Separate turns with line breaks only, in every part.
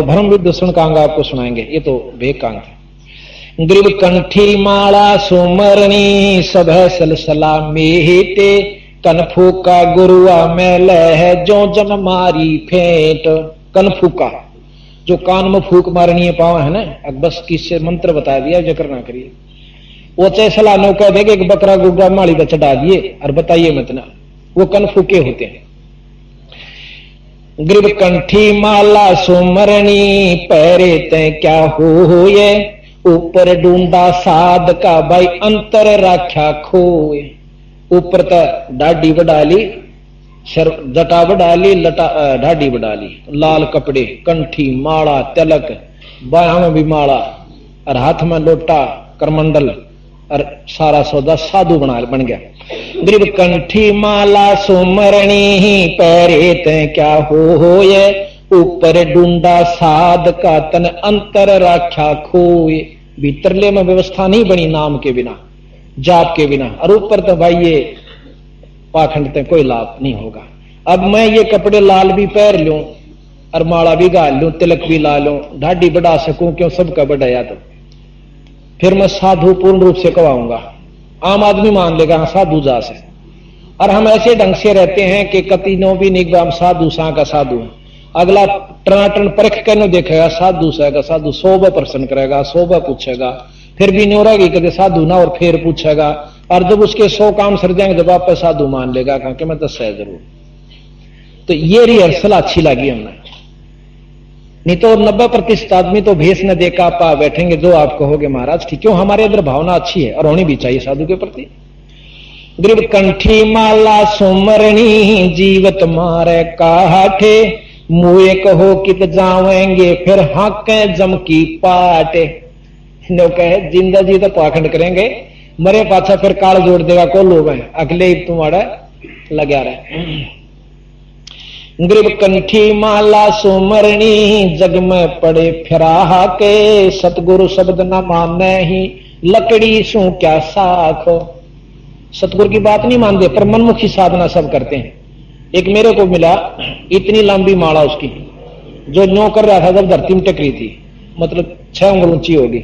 भ्रम विद्ध सुनकांग आपको सुनाएंगे, ये तो बेकांग था। ग्रीव कंठी माला सुमरणी सब सलसला मेटे, कनफूका गुरुआ मैल है जो जन मारी फेंट। कनफूका जो कान में फूक मारनी है पाव है ना, अब बस किससे मंत्र बता दिया जो करना करिए। वो चाहे सलानो कह देगा कि बकरा गुग्गा माली पर चढ़ा दिए और बताइए मत ना, वो कनफूके होते हैं। ग्रीव कंठी माला सुमरणी पैरे तय क्या हो ये, ऊपर ढूंढा साध का भाई अंतर राख्या खोए। ऊपर तक डाडी बढ़ा ली, जटा बढ़ा ली, ढाडी बढ़ा ली, लाल कपड़े, कंठी माला तिलक, बाह में भी माला और हाथ में लोटा करमंडल और सारा सौदा साधु बन गया। ग्रीव कंठी माला सुमरणी पैरे तय क्या हो ये, ऊपर ढूंढा साध का तन अंतर राख्या खोए। भीतरले में व्यवस्था नहीं बनी नाम के बिना, जाप के बिना, और ऊपर तो भाई ये पाखंड तक कोई लाभ नहीं होगा। अब मैं ये कपड़े लाल भी पहन लूं और माला भी गाल लूं, तिलक भी ला लूं, ढाडी बढ़ा सकूं, क्यों सबका बढ़ाया तो फिर मैं साधु पूर्ण रूप से कहवाऊंगा। आम आदमी मान लेगा हाँ साधु जा से। और हम ऐसे ढंग से रहते हैं कि कतीनों भी निगम साधु सा का साधु, अगला टनाटन परख कर देखेगा साधु सा का साधु, 100 प्रश्न करेगा, 100 पूछेगा, फिर भी नहीं रहेगी कभी साधु ना, और फिर पूछेगा, और जब उसके 100 काम सर जाएंगे जब आप साधु मान लेगा कि मैं 10 है जरूर। तो ये रिहर्सल अच्छी लगी हमने, नहीं तो 90% आदमी तो भेष न देखा पा बैठेंगे जो आप कहोगे महाराज ठीक। क्यों? हमारे अंदर भावना अच्छी है और होनी भी चाहिए साधु के प्रति। ग्रीव कंठी माला सुमरणी जीवत मारे काठे, मुए कहो कित जावेंगे फिर हाके जम की पाटे। कहे जिंदा जी तो पाखंड करेंगे, मरे पाछा फिर काल जोड़ देगा को लोग हैं, अगले तुम्हारा लगा रहे। ग्रीव कंठी माला सुमरणी जग में पड़े फिरा के, सतगुरु शब्द न माने ही लकड़ी सू क्या साख। सतगुरु की बात नहीं मानते पर मनमुखी साधना सब करते हैं। एक मेरे को मिला इतनी लंबी माला उसकी, जो न्यो कर रहा था जब धरती में टकरी थी, मतलब 6 उंगल ऊंची होगी,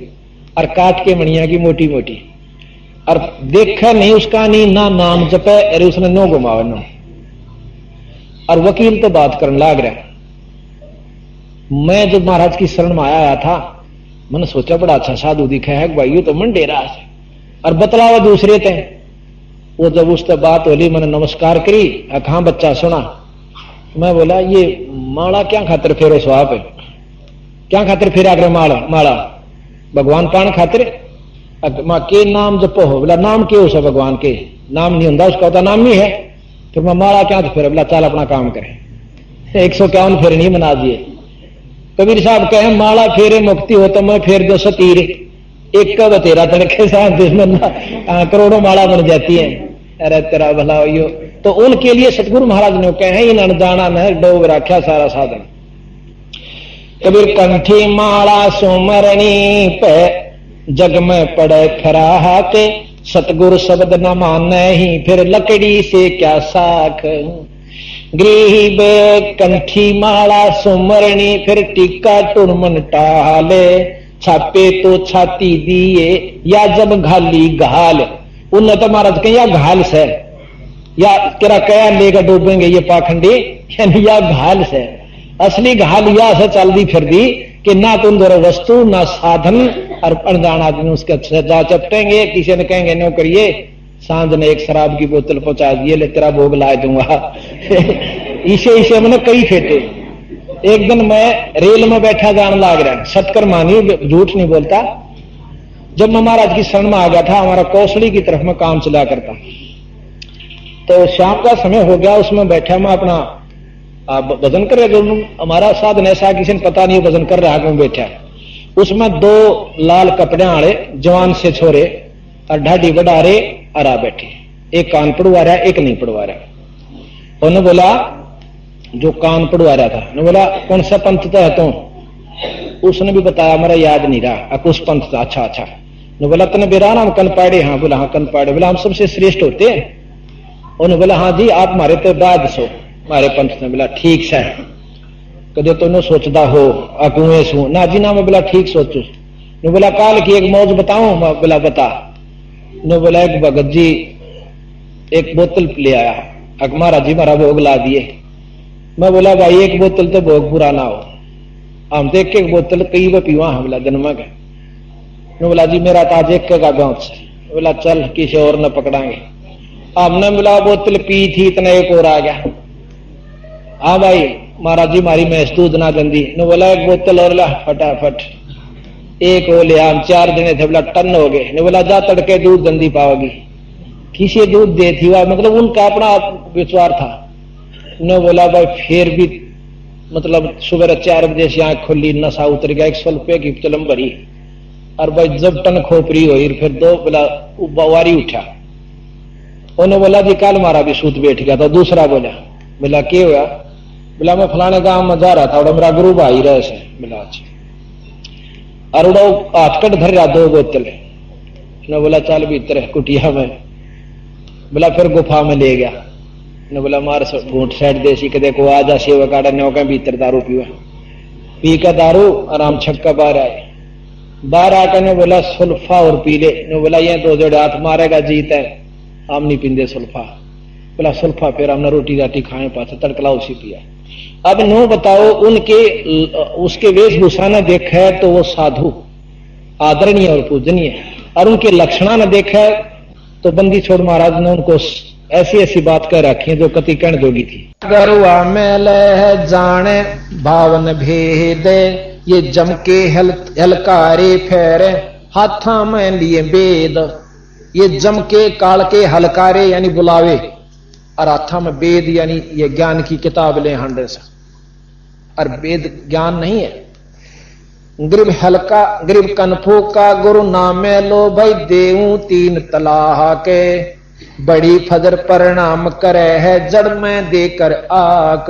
और काट के मणिया की मोटी मोटी, और देखा नहीं उसका नहीं ना नाम जपे, अरे उसने नो घुमावा नो। और वकील तो बात करने लाग रहा। मैं जब महाराज की शरण में आया था मैंने सोचा बड़ा अच्छा साधु दिखा है भाई, ये तो मन डेरा है, और बतलावा दूसरे थे। वो जब उससे बात होली मैंने नमस्कार करी, हाँ बच्चा सुना। मैं बोला ये माला क्या खातिर फेरो स्वाप है, क्या खातिर फेरा कर माला भगवान पान खातिर मां के नाम जपो हो। बोला नाम के उस भगवान के नाम नहीं होता, उसका होता नाम नहीं है, फिर मैं माला क्या तो फेर। बोला चल अपना काम करें। 151 फेरे नहीं बना दिए। कबीर साहब कहे माला फेरे मुक्ति हो तो मैं फेर दो 130, एक का बतेरा तड़के साथ जिसमें करोड़ों माला बन जाती है। अरे तेरा भला हो। तो उनके लिए सतगुरु महाराज ने कहे इन अनजाना न डोब रखा सारा साधन। कबीर कंठी माला सुमरणी पे जग में पड़े खरा के, सतगुरु शब्द न माने ही फिर लकड़ी से क्या साख। ग्रीव कंठी माला सुमरणी फिर टीका टुरमन टाले, छापे तो छाती दिए या जब घाली घाल। उन्हें तो महाराज कहीं या घाल से या तेरा कया लेकर डूबेंगे ये पाखंडी, यानी या घाल से। असली घाल या से चल दी फिर दी कि ना तुम दोनों वस्तु ना साधन, और अनजान आदमी उसके जा चपटेंगे। किसी ने कहेंगे नो करिए, सांझ ने एक शराब की बोतल पहुंचा दिए, ले तेरा भोग ला दूंगा। इसे मैंने कई फेटे। एक दिन मैं रेल में बैठा जान लाग रहा, सटकर मानी झूठ नहीं बोलता। जब मैं महाराज की शरण में आ गया था, हमारा कौशली की तरफ में काम चला करता, तो शाम का समय हो गया, उसमें बैठा मैं अपना भजन कर रहे। हमारा साधन ऐसा किसी ने पता नहीं भजन कर रहा क्यों बैठा। उसमें 2 लाल कपड़े आड़े जवान से छोरे और ढाडी बढ़ा रहे और आ बैठे, एक कान पड़वा रहा एक नहीं पड़वा रहा। उन्होंने बोला जो कान पड़वा रहा था, उन्होंने बोला कौन सा पंथ था तुम? उसने भी बताया मेरा याद नहीं रहा, कुछ पंथ था। अच्छा अच्छा। ने बोला तने बेरा नाम कन पाड़े? हाँ। बोला हाँ कन पाड़े। बोला हम सबसे श्रेष्ठ होते हैं? उन्होंने बोला हाँ जी आप हमारे तो दाद सो हमारे पंथ ने। बोला ठीक है। कदे तो न सोचता हो अकुएं सू ना जी ना। मैं बोला ठीक सोचू न। बोला काल की एक मौज बताऊं? मैं बोला बता न। बोला एक भगत जी एक बोतल ले आया, अक महाराज जी मारा भोग ला दिए। मैं बोला भाई एक बोतल तो भोग पूरा ना हो, हम तो एक बोतल कई बार पीवा हम। बोला जन्म का न। बोला जी मेरा ताज एक का गाँव। बोला चल किसी और न पकड़ांगे। हमने बोला बोतल पी थी इतना एक और आ गया। हाँ भाई महाराज जी मारी मैं दूध ना गंदी न। बोला एक बोतल और ला फटाफट। एक हो लिया, हम 4 दिन थे। बोला टन हो गए न। बोला जा तड़के दूध गंदी पाओगी, किसी दूध दे थी वह, मतलब उनका अपना विचार था न। बोला भाई फिर भी मतलब सुबह 4 बजे से आंख खुली, नशा उतर गया, 100 रुपये की चलम भरी। और भाई जब टन खोपरी हुई फिर 2 बोला वारी उठा। उन्होंने बोला जी कल मारा भी सूत बैठ गया था। दूसरा बोला बोला क्या हुआ? बोला मैं फलाने गांव में जा रहा था और मेरा गुरु भाई रहे से। बोला अच्छा। और हाथ कट धर रहा 2 बोतल न। बोला चल भीतर कुटिया में। बोला फिर गुफा में ले गया न। बोला मार घूट साइड देसी के देखो आ जा सेवा काटा नो के भीतर दारू पीवा। पी का दारू आराम छक्का बाहर आए। बाहर आकर ने बोला सुल्फा और पी ले न। बोला ये 2 जोड़े हाथ मारेगा जीत है, हम नहीं पींदे सुल्फा। बोला सुल्फा फिर हमने रोटी राटी खाए पास तड़कला उसी पिया। अब नो बताओ उनके उसके वेशभूषा न देखा है तो वो साधु आदरणीय और पूजनीय, और उनके लक्षणा न देखा है तो बंदी छोड़ महाराज ने उनको ऐसी ऐसी बात कह रखी है जो कति कण जोगी थी। गरुआ में लह जाने भावन भेद, ये जम के हलकारे फेरे हाथा में लिए वेद। ये जम के काल के हलकारे यानी बुलावे, और हाथा में वेद यानी ये ज्ञान की किताब ले हंडे से, और वेद ज्ञान नहीं है। ग्रीब हल्का ग्रीब कनफो का गुरु नामे लो भाई देऊ 3 तलाह के, बड़ी फजर परिणाम करे है जड़ में देकर आक।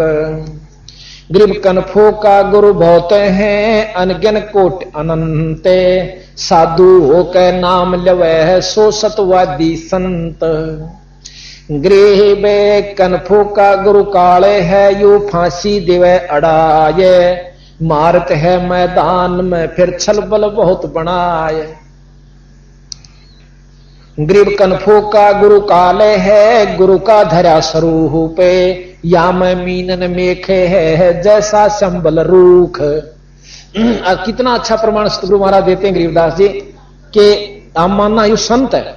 ग्रीब कनफो का गुरु बहुत हैं अनगिन कोट अनंते, साधु हो के नाम लवे है सो सतवादी संत। ग्रीब कनफो का गुरु काले है यू फांसी दिवे अड़ाए, मारत है मैदान में फिर छल बल बहुत बनाए। ग्रीब कनफो का गुरु काले है गुरु का धरा स्वरूपे, या मैं मीनन मेखे है जैसा संबल रूख। कितना अच्छा प्रमाण सतगुरु महाराज देते हैं गरीबदास जी कि हम मानना यू संत है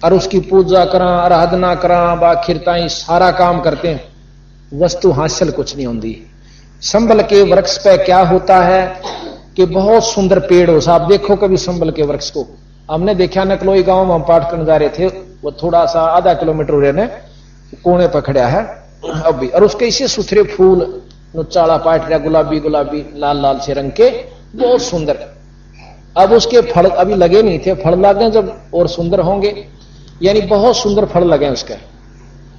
और उसकी पूजा करा आराधना करा बाखिरताई सारा काम करते हैं, वस्तु हासिल कुछ नहीं होती। संबल के वृक्ष पे क्या होता है कि बहुत सुंदर पेड़ हो। आप देखो कभी संबल के वृक्ष को, हमने देखा नकलोई गांव में हम पाठ करने जा रहे थे, वो थोड़ा सा आधा किलोमीटर रहने कोने पर खड़ा है अभी, और उसके इसे सुथरे फूल चाला पाट रहा गुलाबी गुलाबी लाल लाल से रंग के, बहुत सुंदर। अब उसके फल अभी लगे नहीं थे, फल लगे जब और सुंदर होंगे, यानी बहुत सुंदर फल लगे उसके।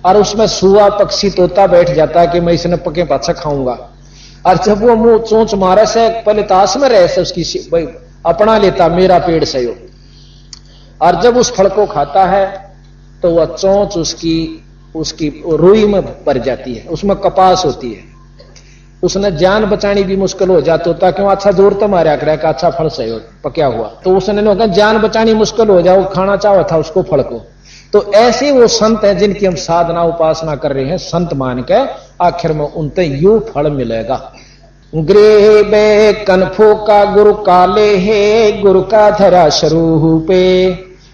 और उसमें सुआ पक्षी तोता बैठ जाता है कि मैं इसने पके पाछा खाऊंगा, और जब वो मुंह चोंच मारे से पहले ताश में रहे से उसकी अपना लेता मेरा पेड़ से हो, और जब उस फल को खाता है तो वह चोंच उसकी रुई में भर जाती है, उसमें कपास होती है। उसने जान बचानी भी मुश्किल हो जाती होता, क्यों अच्छा जोर तो मारा करे का अच्छा फल सही हो पक्या हुआ, तो उसने कहा जान बचानी मुश्किल हो जाओ, खाना चाहा था उसको फल को। तो ऐसे वो संत हैं जिनकी हम साधना उपासना कर रहे हैं, संत मान के आखिर में उनते यू फल मिलेगा। ग्रेबे कनफो का गुरु काले है गुरु का धरा स्वरूपे,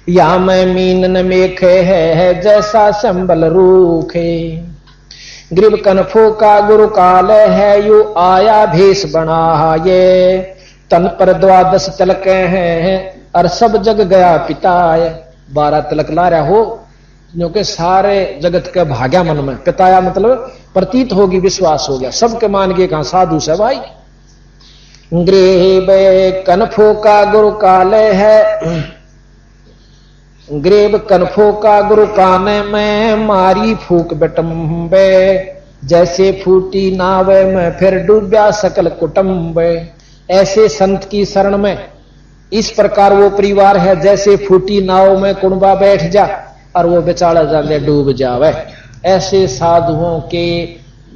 या मैं मीनन मेखे है जैसा संबल रूखे। ग्रीब कनफो का गुरु काल है यू आया भेष बना ये, तन पर 12 तिलक हैं और सब जग गया पिताय। 12 तिलक ला रहा हो क्योंकि सारे जगत के भाग्या मन में, पिताया मतलब प्रतीत होगी विश्वास हो गया, सबके मान गए कहां साधु से भाई। ग्रीब कनफो का गुरु काल है ग्रेब कनफो का गुरु काने में मारी फूक बटम्बे, जैसे फूटी नावे में फिर डूबया सकल कुटुंब। ऐसे संत की शरण में इस प्रकार वो परिवार है जैसे फूटी नाव में कुंबा बैठ जा और वो बेचारा जाने डूब जावे। ऐसे साधुओं के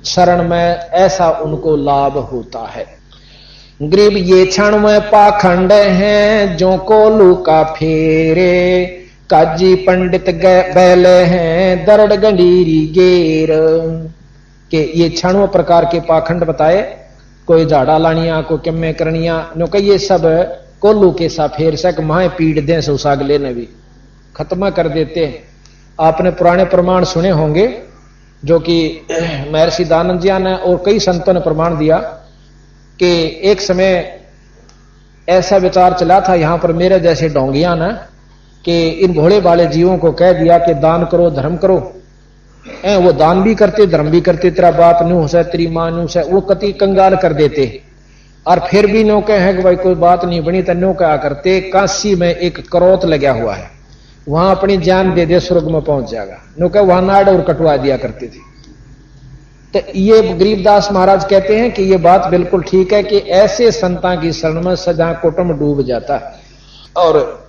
शरण में, ऐसा उनको लाभ होता है। गरीब ये क्षण में पाखंड हैं, जो कोलू का फेरे, काजी पंडित बैले हैं, दरड़ गंडीरी गेर। के ये क्षणों प्रकार के पाखंड बताए, कोई झाड़ा लानिया, कोई कम्मे करनिया, नो कही ये सब कोल्लू के सा फेर सक माए पीड़ दें सुसागले ने भी खत्म कर देते हैं। आपने पुराने प्रमाण सुने होंगे, जो कि महर्षि दानंद जी ने और कई संतों ने प्रमाण दिया कि एक समय ऐसा विचार चला था यहां पर मेरे जैसे डोंगिया ने, कि इन भोले भाले जीवों को कह दिया कि दान करो, धर्म करो। वो दान भी करते, धर्म भी करते, तेरा बाप न्यू है, तेरी मां न्यू है, वो कति कंगाल कर देते। और फिर भी नो कहे कि भाई कोई बात नहीं बनी, तो नो क्या करते, काशी में एक करोत लगा हुआ है, वहां अपनी जान दे दे स्वर्ग में पहुंच जाएगा, नो कहे वहां नाड़ और कटवा दिया करते थे। तो ये गरीबदास महाराज कहते हैं कि ये बात बिल्कुल ठीक है कि ऐसे संतां की शरण में सजा कुटुंब डूब जाता है। और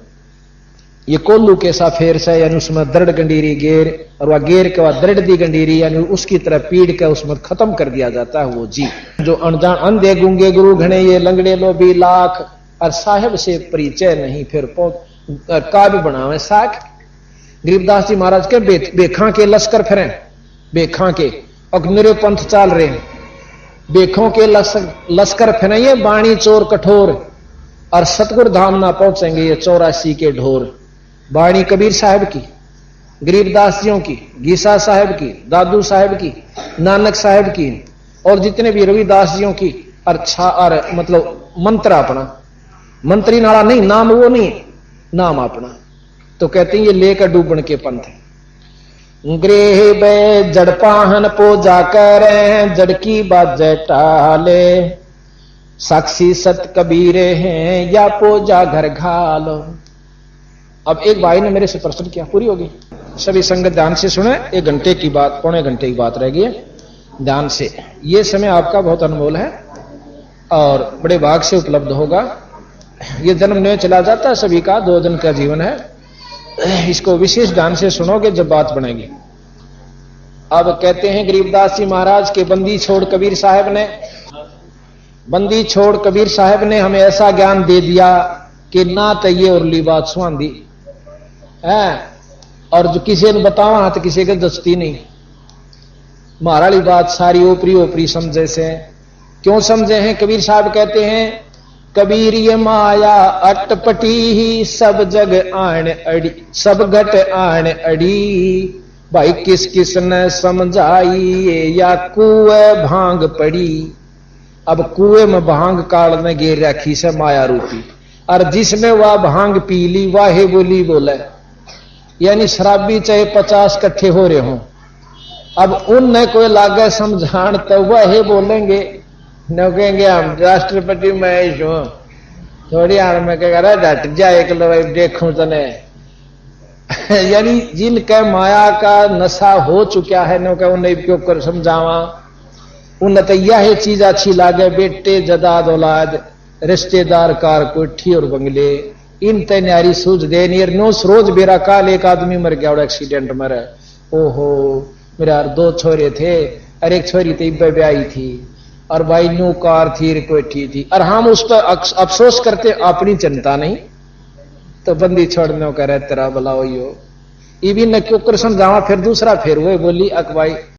ये कोल्लू के सा फेर से, यानी उसमें दृढ़ गंडीरी गेर, और वह गेर के बाद दृढ़ दी गंडीरी, यानी उसकी तरह पीड़ के उसमें खत्म कर दिया जाता है वो जी। जो अनजान अंधे गूंगे गुरु घने, ये लंगड़े लोभी लाख, और साहेब से परिचय नहीं फिर काव्य बनावे साख। गरीबदास जी महाराज के बेखा के लश्कर फिरें, बेखा के अग्निरे पंथ चाल रहे, बेखों के लश्कर फिरें ये बाणी चोर कठोर, और सतगुरु धाम ना पहुंचेंगे ये 84 के ढोर। बाणी कबीर साहब की, गरीबदास जियों की, गीसा साहब की, दादू साहब की, नानक साहब की, और जितने भी रविदास जियों की, और मतलब मंत्र अपना, मंत्री नाला नहीं, नाम वो नहीं, नाम अपना। तो कहते हैं ये लेकर डूबन के पंथ है। गृह बे जड़पाहन पूजा करें, जड़की बाजे टाले, साक्षी सत कबीरे हैं, या पूजा घर घालो। अब एक भाई ने मेरे से प्रश्न किया, पूरी होगी, सभी संगत ध्यान से सुने, 1 घंटे की बात, पौने घंटे की बात रह गई है, ध्यान से। ये समय आपका बहुत अनमोल है और बड़े भाग से उपलब्ध होगा। ये जन्म नहीं चला जाता है सभी का, 2 दिन का जीवन है, इसको विशेष ध्यान से सुनोगे जब बात बनेगी। अब कहते हैं गरीबदास जी महाराज के बंदी छोड़ कबीर साहब ने, बंदी छोड़ कबीर साहब ने हमें ऐसा ज्ञान दे दिया कि ना तो ये उरली बात सुहांदी है, और जो किसी ने बतावा तो किसी के दस्ती नहीं। महाराली बात सारी ओपरी ओपरी समझे से, क्यों समझे हैं? कबीर साहब कहते हैं, कबीर ये माया अटपटी ही, सब जग आण अड़ी, सब घट आण अड़ी, भाई किस किस ने समझाई, या कुएं भांग पड़ी। अब कुएं में भांग काल में गिर रखी से माया रूपी, और जिसने वह भांग पी ली वाहे बोली बोले, यानी शराबी चाहे 50 इकट्ठे हो रहे हों, अब उनने कोई लागे समझान तो वह बोलेंगे, न कहेंगे हम राष्ट्रपति महेश हूं, थोड़ी हार में कहेगा डट जा एक लो देखूं तने। यानी जिनके माया का नशा हो चुका है, न कह उन्हें क्यों कर समझावा, उन्हें तो यह चीज अच्छी लागे, बेटे जदाद औलाद, रिश्तेदार कार कोठी और बंगले, इन तैयारी सूझ दे नियर नो रोज बेरा काल एक आदमी मर गया और एक्सीडेंट मर, ओहो मेरा 2 छोरे थे, और एक छोरी तो इब्बे ब्याई थी, और भाई न्यू कार थी, कोठी थी, और हम उस पर अफसोस करते, अपनी चिंता नहीं। तो बंदी छोड़ने का तेरा भला हो, ये भी न क्यों कर समझावा, फिर दूसरा फिर वो बोली अकबाई